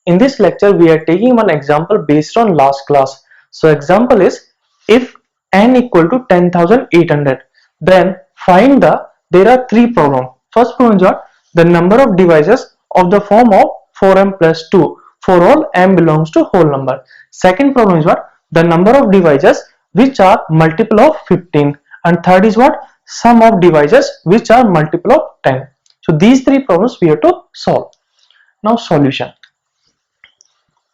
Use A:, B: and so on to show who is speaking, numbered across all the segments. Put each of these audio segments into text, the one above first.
A: In this lecture, we are taking one example based on last class. So example is, if n equal to 10,800, then find there are three problems. First problem is what? The number of divisors of the form of 4m plus 2 for all m belongs to whole number. Second problem is what? The number of divisors which are multiple of 15. And third is what? Sum of divisors which are multiple of 10. So these three problems we have to solve. Now solution.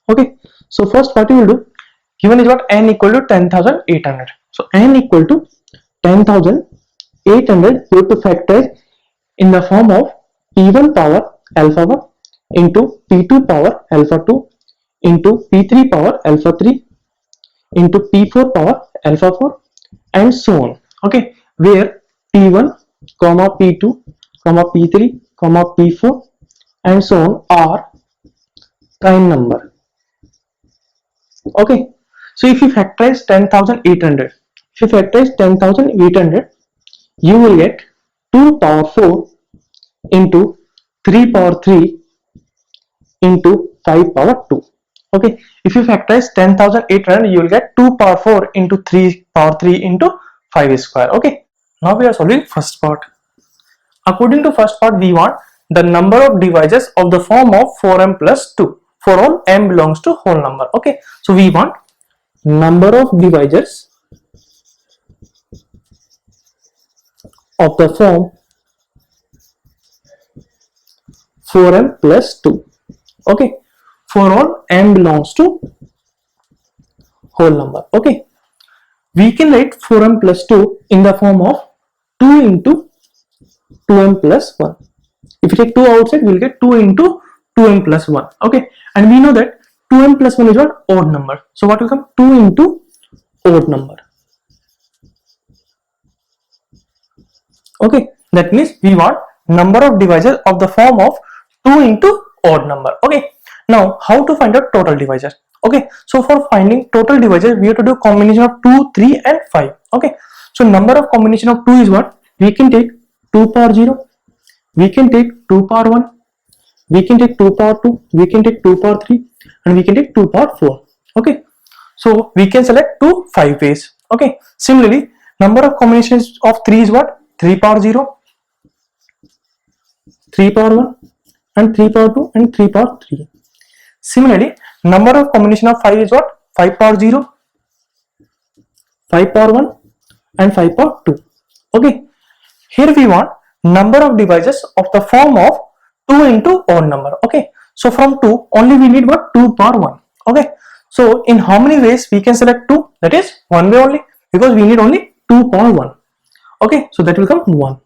A: Okay, so first what you will do, given is what? N equal to 10,800. So n equal to 10,800, you have to factorize in the form of p1 power alpha 1 into p2 power alpha 2 into p3 power alpha 3 into p4 power alpha 4 and so on. Okay, where p1 comma p2 comma p3 comma p4 and so on are prime number. Okay, so if you factorize 10,800, you will get 2 power 4 into 3 power 3 into 5 power 2. Okay, if you factorize 10,800, you will get 2 power 4 into 3 power 3 into 5 square. Okay, now we are solving first part. According to first part, we want the number of divisors of the form of 4m plus 2 for all m belongs to whole number. Okay, so we want number of divisors of the form 4m plus 2. Okay, for all m belongs to whole number. Okay, we can write 4m plus 2 in the form of 2 into 2m plus 1. If you take 2 outside, we will get 2 into 2m plus 1. Okay, and we know that 2m plus 1 is what? Odd number. So what will come? 2 into odd number. Okay, that means we want number of divisors of the form of 2 into odd number. Okay, now how to find out total divisors? Okay, so for finding total divisors, we have to do combination of 2, 3 and 5. Okay, so number of combination of 2 is what? We can take 2 power 0, we can take 2 power 1, we can take 2 power 2, we can take 2 power 3 and we can take 2 power 4. Okay, so we can select 2 5 ways. Okay, similarly number of combinations of 3 is what? 3 power 0, 3 power 1 and 3 power 2 and 3 power 3. Similarly number of combination of 5 is what? 5 power 0, 5 power 1 and 5 power 2. Okay, here we want number of divisors of the form of 2 into odd number. Okay, so from 2 only we need what? 2 power 1. Okay, so in how many ways we can select 2? That is one way only, because we need only 2 power 1. Okay, so that will come 1.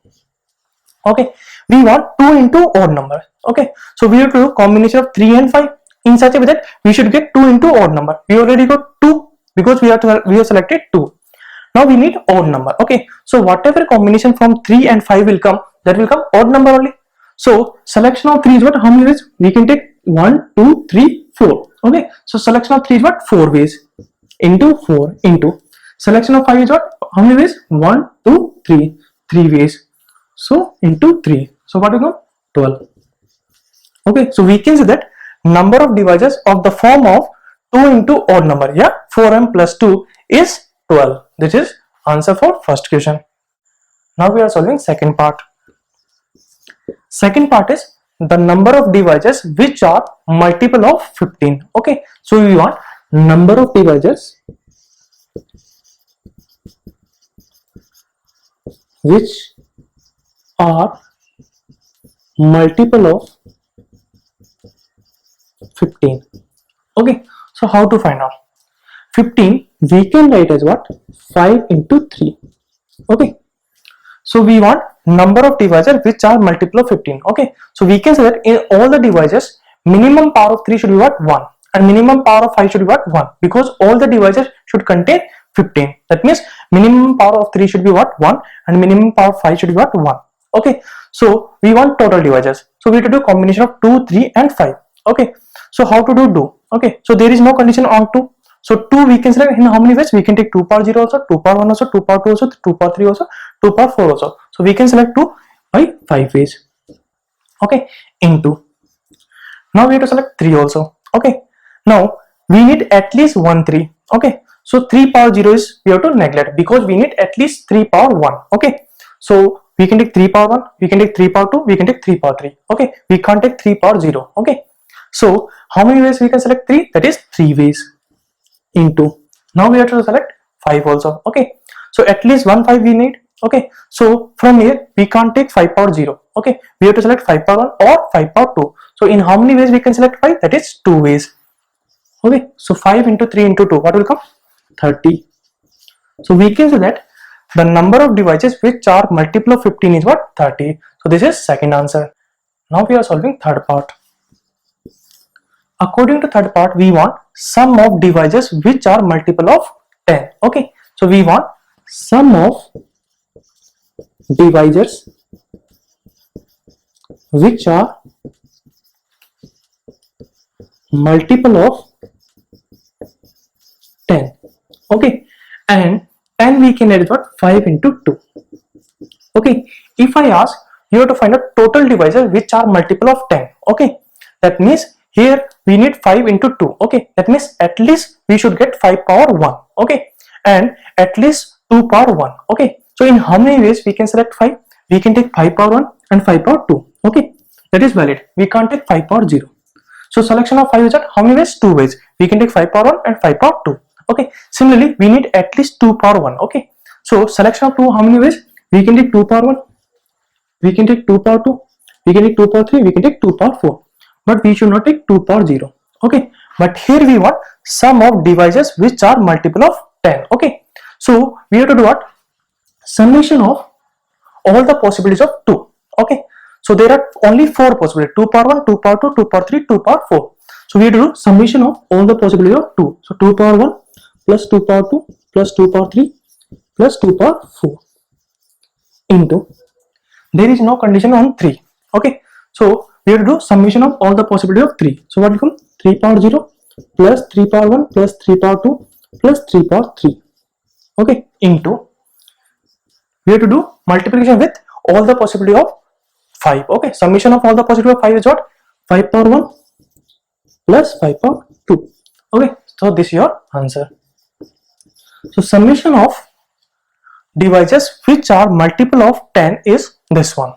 A: Okay, we want 2 into odd number. Okay, so we have to do combination of 3 and 5 in such a way that we should get 2 into odd number. We already got 2 because we have selected 2. Now we need odd number. Okay, so whatever combination from 3 and 5 will come, that will come odd number only. So selection of 3 is what? How many ways? We can take 1, 2, 3, 4. Okay, so selection of 3 is what? 4 ways into 4 into selection of 5 is what? How many ways? 1, 2, 3, 3 ways. So into 3. So what will come? 12. Okay, so we can say that number of divisors of the form of 2 into odd number, yeah, 4m plus 2 is 12. This is answer for first question. Now we are solving second part. Second part is the number of divisors which are multiple of 15. Okay, so we want number of divisors which are multiple of 15. Okay, so how to find out? 15 we can write as what? 5 into 3. Okay, so we want number of divisors which are multiple of 15. Okay, so we can say that in all the divisors minimum power of 3 should be what? 1, and minimum power of 5 should be what? 1, because all the divisors should contain 15. That means minimum power of 3 should be what? 1, and minimum power of 5 should be what? 1. Okay, so we want total divisors, so we have to do combination of 2, 3 and 5. Okay, so how to do? Okay, so there is no condition on 2. So 2 we can select in how many ways? We can take 2 power 0 also, 2 power 1 also, 2 power 2 also, 2 power 3 also, 2 power 4 also. So we can select 2 by 5 ways. Okay, into. Now we have to select 3 also. Okay, now we need at least 1 3. Okay, so 3 power 0 is we have to neglect because we need at least 3 power 1. Okay, so we can take 3 power 1, we can take 3 power 2, we can take 3 power 3. Okay, we can't take 3 power 0. Okay, so how many ways we can select 3? That is 3 ways. Into. Now we have to select 5 also. Okay, so at least 1 5 we need. Okay, so from here we can't take 5 power 0. Okay, we have to select 5 power 1 or 5 power 2. So in how many ways we can select 5? That is 2 ways. Okay, so 5 into 3 into 2, what will come? 30. So we can say that the number of devices which are multiple of 15 is what? 30. So this is second answer. Now we are solving third part. According to third part, we want sum of devices which are multiple of 10. Okay, so we want sum of devices which are multiple of 10. Okay, and 10 we can add what? 5 into 2. Okay, if I ask you have to find out total devices which are multiple of 10. Okay, that means here we need 5 into 2. Okay, that means at least we should get 5 power 1. Okay, and at least 2 power 1. Okay, so in how many ways we can select 5? We can take 5 power 1 and 5 power 2. Okay, that is valid. We can't take 5 power 0. So selection of 5 is at how many ways? 2 ways. We can take 5 power 1 and 5 power 2. Okay, similarly we need at least 2 power 1. Okay, so selection of 2 how many ways? We can take 2 power 1, we can take 2 power 2, we can take 2 power 3, we can take 2 power 4, but we should not take 2 power 0. Okay, but here we want sum of devices which are multiple of 10. Okay, so we have to do what? Summation of all the possibilities of 2. Okay, so there are only 4 possibilities: 2 power 1, 2 power 2, 2 power 3, 2 power 4. So we have to do summation of all the possibilities of 2. So 2 power 1 plus 2 power 2 plus 2 power 3 plus 2 power 4 into, there is no condition on 3. Okay, so we have to do summation of all the possibilities of 3. So what will come? 3 power 0 plus 3 power 1 plus 3 power 2 plus 3 power 3. Okay, into, we have to do multiplication with all the possibility of 5. Okay, summation of all the possibility of 5 is what? 5 power 1 plus 5 power 2. Okay, so this is your answer. So summation of devices which are multiple of 10 is this one.